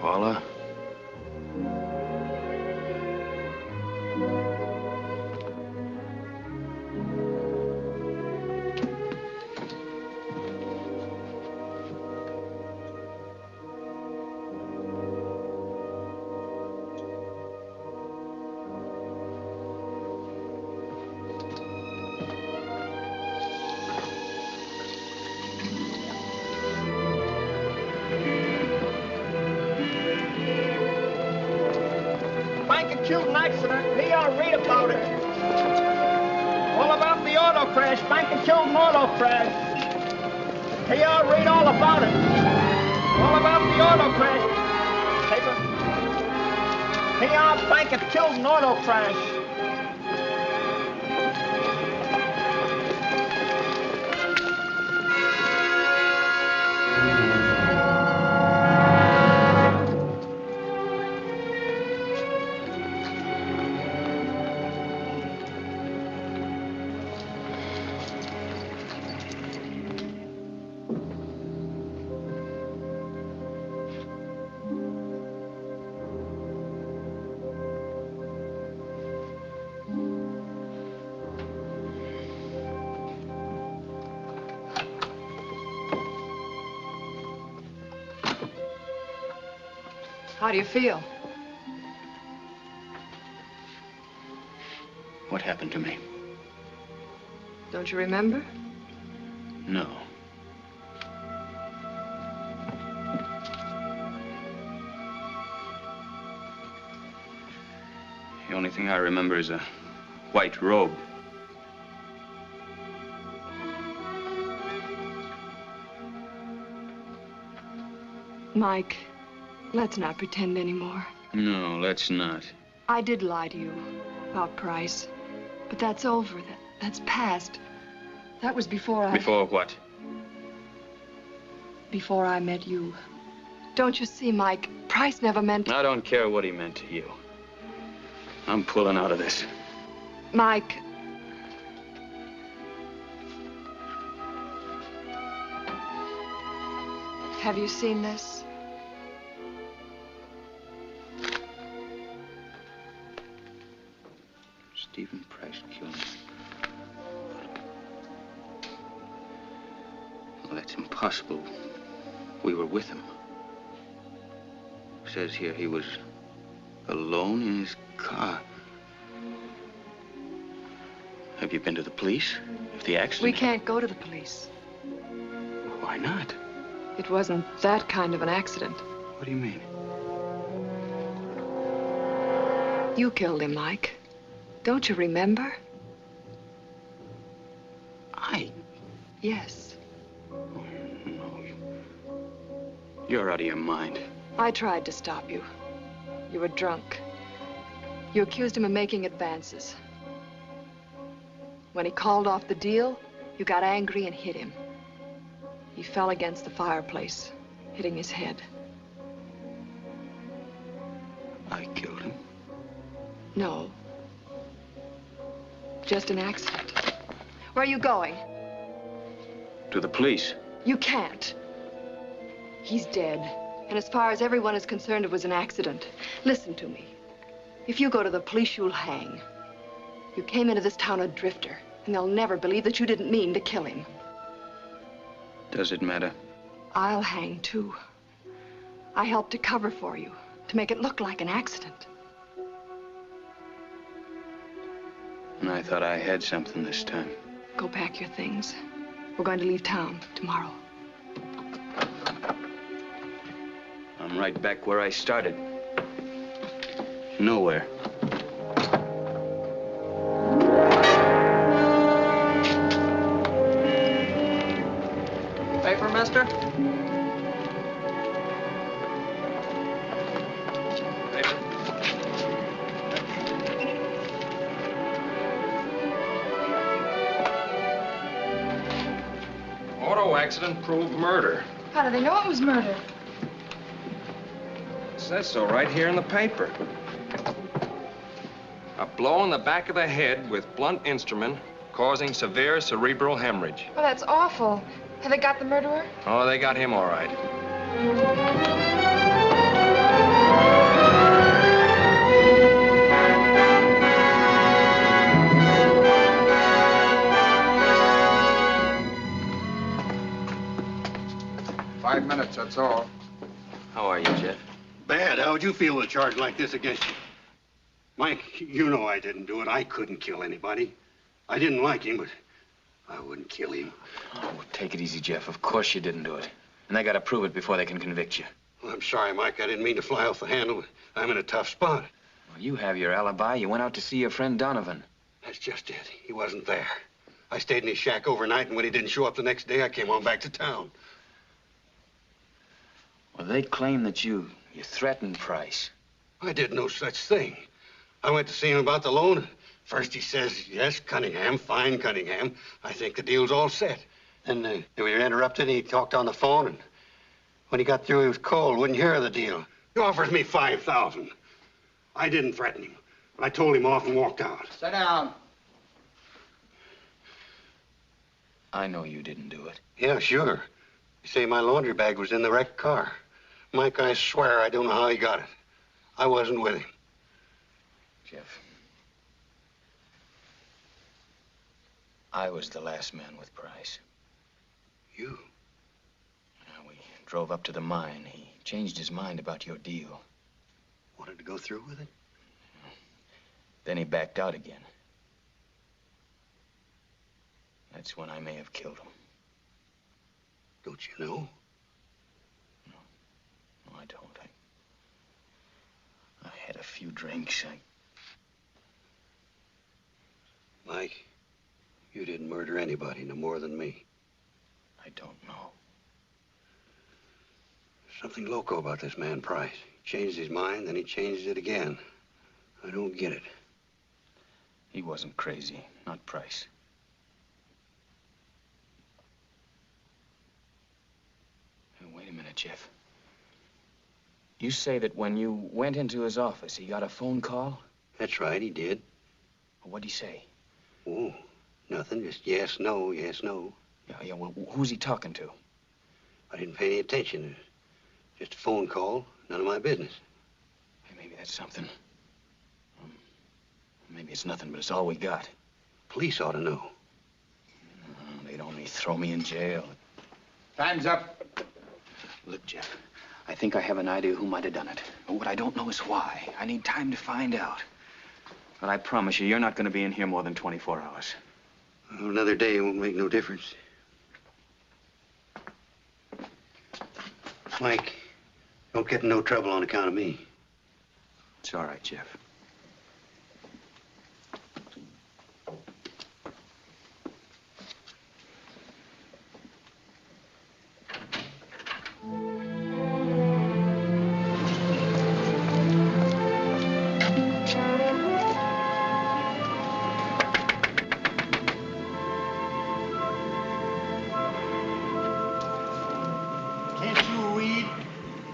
Paula? Shooting accident. Here, I'll read about it. All about the auto crash. Bank and Chilton auto crash. Here, I'll read all about it. All about the auto crash. Paper. Here, Bank and Chilton auto crash. How do you feel? What happened to me? Don't you remember? No. The only thing I remember is a white robe. Mike, let's not pretend anymore. No, let's not. I did lie to you about Price, but that's over. That's past. That was before I... Before what? Before I met you. Don't you see, Mike? Price never meant... I don't care what he meant to you. I'm pulling out of this. Mike... Have you seen this? Stephen Price killed him. Well, that's impossible. We were with him. It says here he was alone in his car. Have you been to the police? Of the accident? We can't go to the police. Why not? It wasn't that kind of an accident. What do you mean? You killed him, Mike. Don't you remember? I? Yes. Oh, no. You're out of your mind. I tried to stop you. You were drunk. You accused him of making advances. When he called off the deal, you got angry and hit him. He fell against the fireplace, hitting his head. I killed him? No. Just an accident. Where are you going? To the police. You can't. He's dead. And as far as everyone is concerned, it was an accident. Listen to me. If you go to the police, you'll hang. You came into this town a drifter, and they'll never believe that you didn't mean to kill him. Does it matter? I'll hang, too. I helped to cover for you, to make it look like an accident. And I thought I had something this time. Go pack your things. We're going to leave town tomorrow. I'm right back where I started. Nowhere. Paper, mister? accident proved murder. How do they know it was murder? It says so right here in the paper. A blow in the back of the head with blunt instrument causing severe cerebral hemorrhage. Oh, that's awful. Have they got the murderer? Oh, they got him all right. 5 minutes, that's all. How are you, Jeff? Bad. How would you feel with a charge like this against you? Mike, you know I didn't do it. I couldn't kill anybody. I didn't like him, but I wouldn't kill him. Oh, take it easy, Jeff. Of course you didn't do it. And they gotta prove it before they can convict you. Well, I'm sorry, Mike. I didn't mean to fly off the handle. I'm in a tough spot. Well, you have your alibi. You went out to see your friend Donovan. That's just it. He wasn't there. I stayed in his shack overnight, and when he didn't show up the next day, I came on back to town. Well, they claim that you threatened Price. I did no such thing. I went to see him about the loan. First he says, yes, Cunningham, fine, Cunningham. I think the deal's all set. Then we were interrupted, and he talked on the phone, and when he got through, he was cold, wouldn't hear of the deal. He offers me $5,000. I didn't threaten him. I told him off and walked out. Sit down. I know you didn't do it. Yeah, sure. You say my laundry bag was in the wrecked car. Mike, I swear I don't know how he got it. I wasn't with him. Jeff, I was the last man with Price. You? We drove up to the mine. He changed his mind about your deal. Wanted to go through with it? Then he backed out again. That's when I may have killed him. Don't you know? No, I don't. I had a few drinks. Mike, you didn't murder anybody no more than me. I don't know. Something loco about this man, Price. He changed his mind, then he changed it again. I don't get it. He wasn't crazy, not Price. Hey, wait a minute, Jeff. You say that when you went into his office, he got a phone call? That's right, he did. What'd he say? Oh, nothing. Just yes, no, yes, no. Yeah, well, who's he talking to? I didn't pay any attention. Just a phone call. None of my business. Hey, maybe that's something. Maybe it's nothing, but it's all we got. Police ought to know. They'd only throw me in jail. Time's up. Look, Jeff, I think I have an idea who might have done it. But what I don't know is why. I need time to find out. But I promise you, you're not going to be in here more than 24 hours. Well, another day won't make no difference. Mike, don't get in no trouble on account of me. It's all right, Jeff.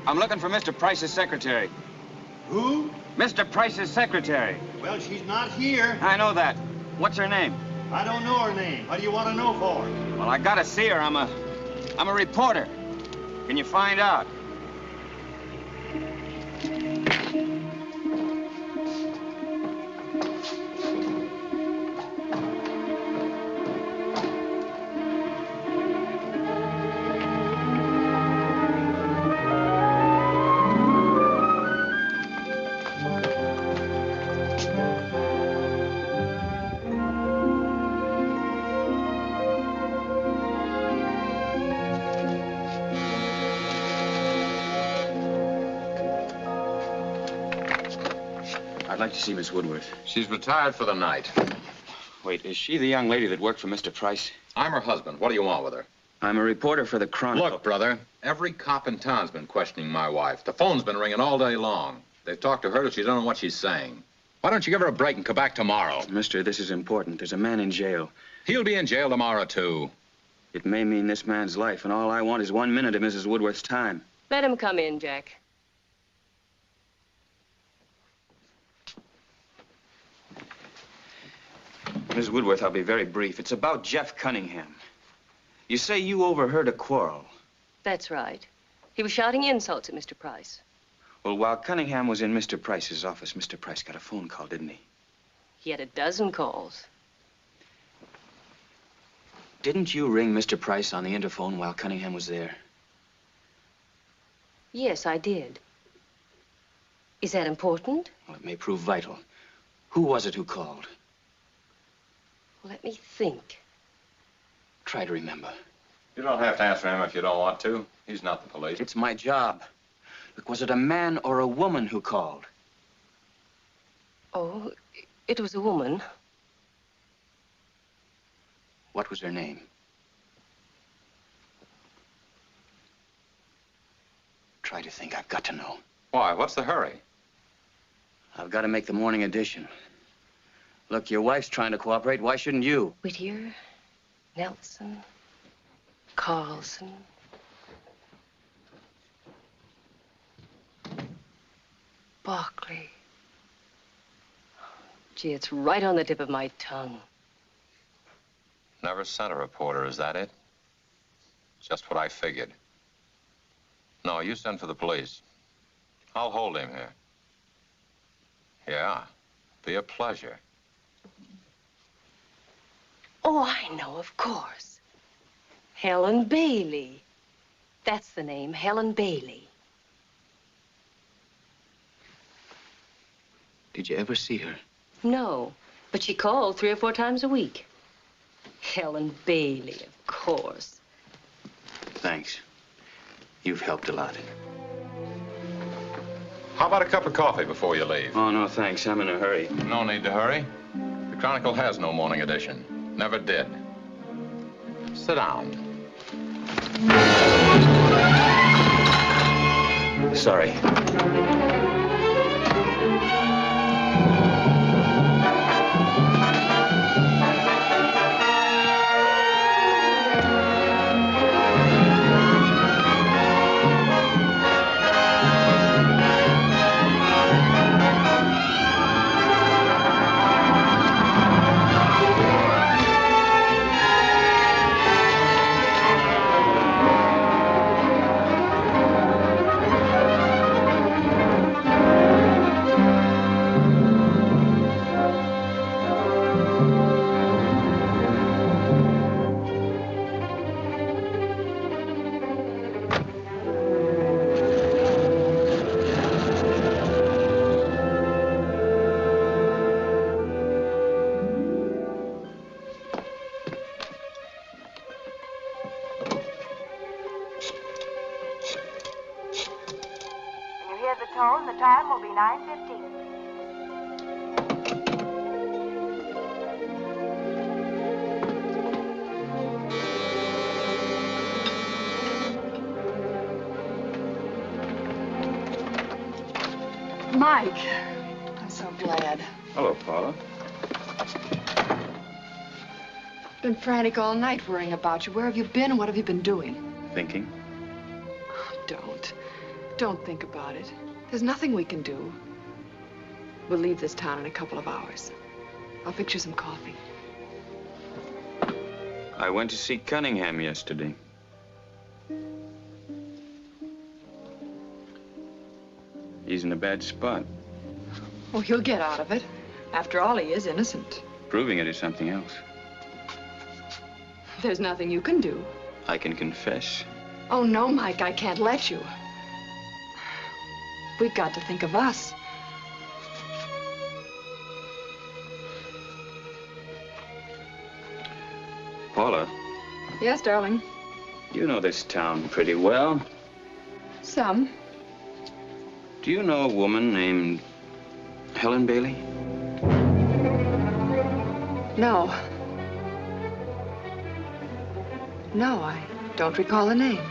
I'm looking for Mr. Price's secretary. Who? Mr. Price's secretary. Well, she's not here. I know that. What's her name? I don't know her name. What do you want to know for? Well, I gotta see her. I'm a reporter. Can you find out? I'd like to see Miss Woodworth. She's retired for the night. Wait, is she the young lady that worked for Mr. Price? I'm her husband. What do you want with her? I'm a reporter for the Chronicle. Look, brother, every cop in town's been questioning my wife. The phone's been ringing all day long. They've talked to her till she doesn't know what she's saying. Why don't you give her a break and come back tomorrow? Mister, this is important. There's a man in jail. He'll be in jail tomorrow, too. It may mean this man's life, and all I want is 1 minute of Mrs. Woodworth's time. Let him come in, Jack. Mrs. Woodworth, I'll be very brief. It's about Jeff Cunningham. You say you overheard a quarrel. That's right. He was shouting insults at Mr. Price. Well, while Cunningham was in Mr. Price's office, Mr. Price got a phone call, didn't he? He had a dozen calls. Didn't you ring Mr. Price on the interphone while Cunningham was there? Yes, I did. Is that important? Well, it may prove vital. Who was it who called? Let me think. Try to remember. You don't have to answer him if you don't want to. He's not the police. It's my job. Look, was it a man or a woman who called? Oh, it was a woman. What was her name? Try to think. I've got to know. Why? What's the hurry? I've got to make the morning edition. Look, your wife's trying to cooperate. Why shouldn't you? Whittier, Nelson, Carlson. Barkley. Gee, it's right on the tip of my tongue. Never sent a reporter, is that it? Just what I figured. No, you send for the police. I'll hold him here. Yeah, be a pleasure. Oh, I know, of course. Helen Bailey. That's the name, Helen Bailey. Did you ever see her? No, but she called 3 or 4 times a week. Helen Bailey, of course. Thanks. You've helped a lot. How about a cup of coffee before you leave? Oh, no, thanks. I'm in a hurry. No need to hurry. The Chronicle has no morning edition. Never did. Sit down. Sorry. The time will be 9:15. Mike, I'm so glad. Hello, Paula. Been frantic all night worrying about you. Where have you been and what have you been doing? Thinking. Don't think about it. There's nothing we can do. We'll leave this town in a couple of hours. I'll fix you some coffee. I went to see Cunningham yesterday. He's in a bad spot. Oh, he'll get out of it. After all, he is innocent. Proving it is something else. There's nothing you can do. I can confess. Oh, no, Mike, I can't let you. We've got to think of us. Paula. Yes, darling. You know this town pretty well. Some. Do you know a woman named Helen Bailey? No. No, I don't recall the name.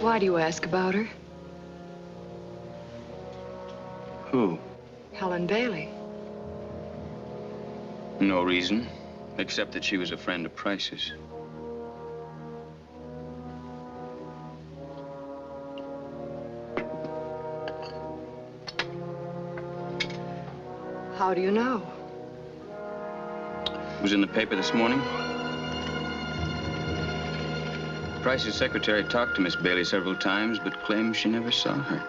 Why do you ask about her? Who? Helen Bailey. No reason, except that she was a friend of Price's. How do you know? It was in the paper this morning. Price's secretary talked to Miss Bailey several times, but claims she never saw her.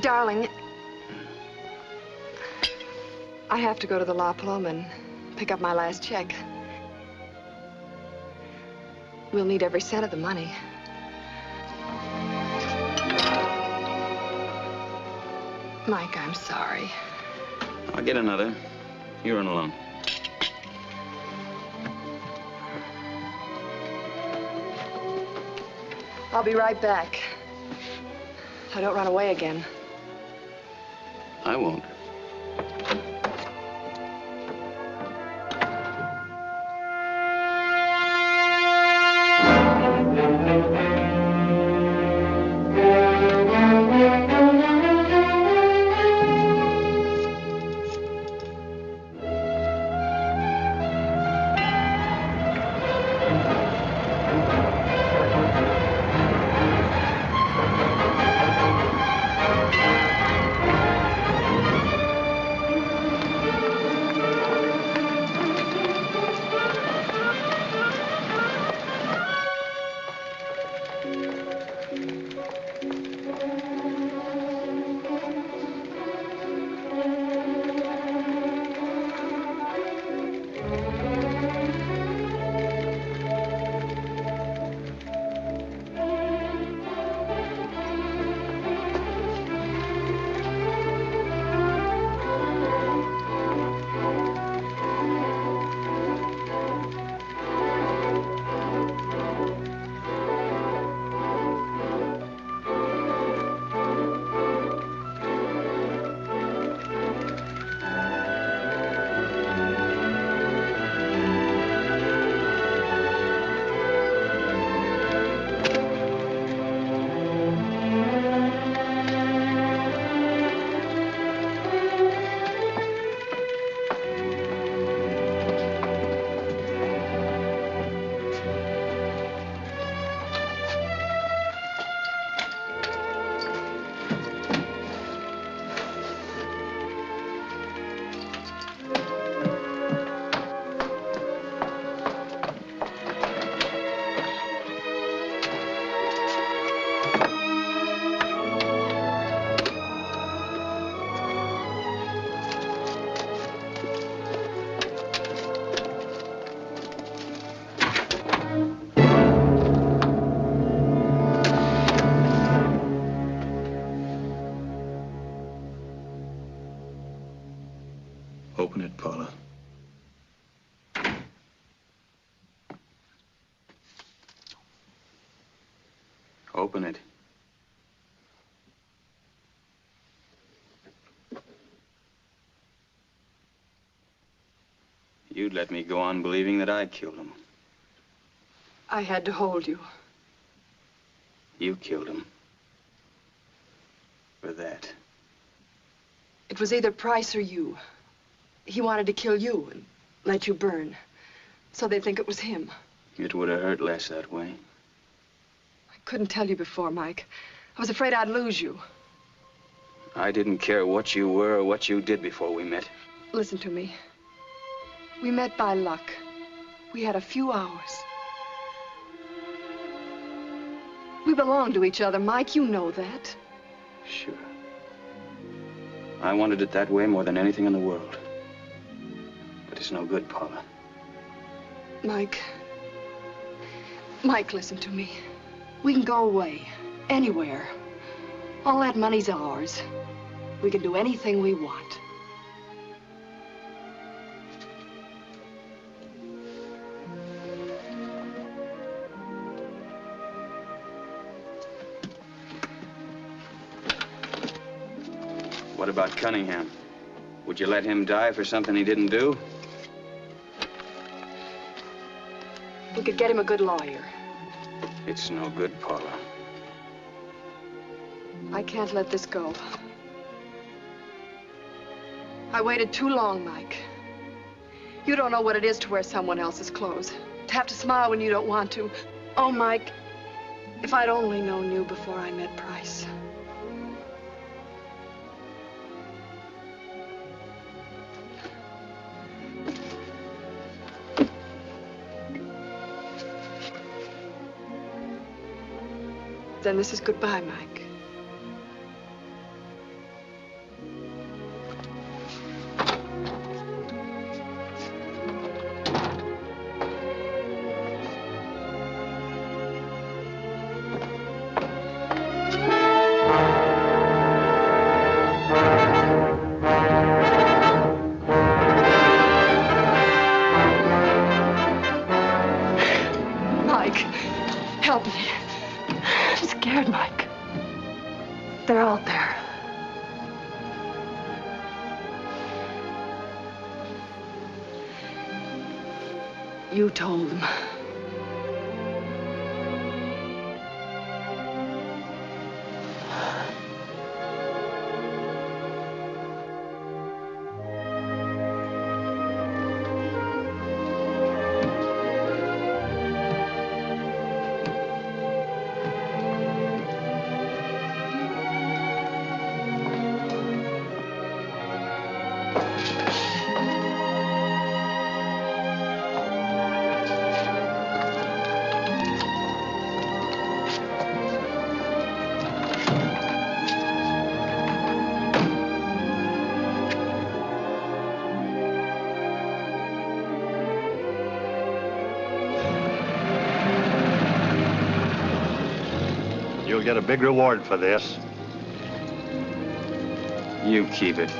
Darling, I have to go to the La Paloma and pick up my last check. We'll need every cent of the money. Mike, I'm sorry. I'll get another. You run along. I'll be right back. I don't run away again. I won't. Open it, Paula. Open it. You'd let me go on believing that I killed him. I had to hold you. You killed him. For that. It was either Price or you. He wanted to kill you and let you burn. So they'd think it was him. It would have hurt less that way. I couldn't tell you before, Mike. I was afraid I'd lose you. I didn't care what you were or what you did before we met. Listen to me. We met by luck. We had a few hours. We belong to each other, Mike. You know that. Sure. I wanted it that way more than anything in the world. But it's no good, Paula. Mike. Mike, listen to me. We can go away. Anywhere. All that money's ours. We can do anything we want. What about Cunningham? Would you let him die for something he didn't do? We could get him a good lawyer. It's no good, Paula. I can't let this go. I waited too long, Mike. You don't know what it is to wear someone else's clothes. To have to smile when you don't want to. Oh, Mike, if I'd only known you before I met Price. Then this is goodbye, Mike. Mike, help me. I'm scared, Mike. They're out there. You told them. You'll get a big reward for this. You keep it.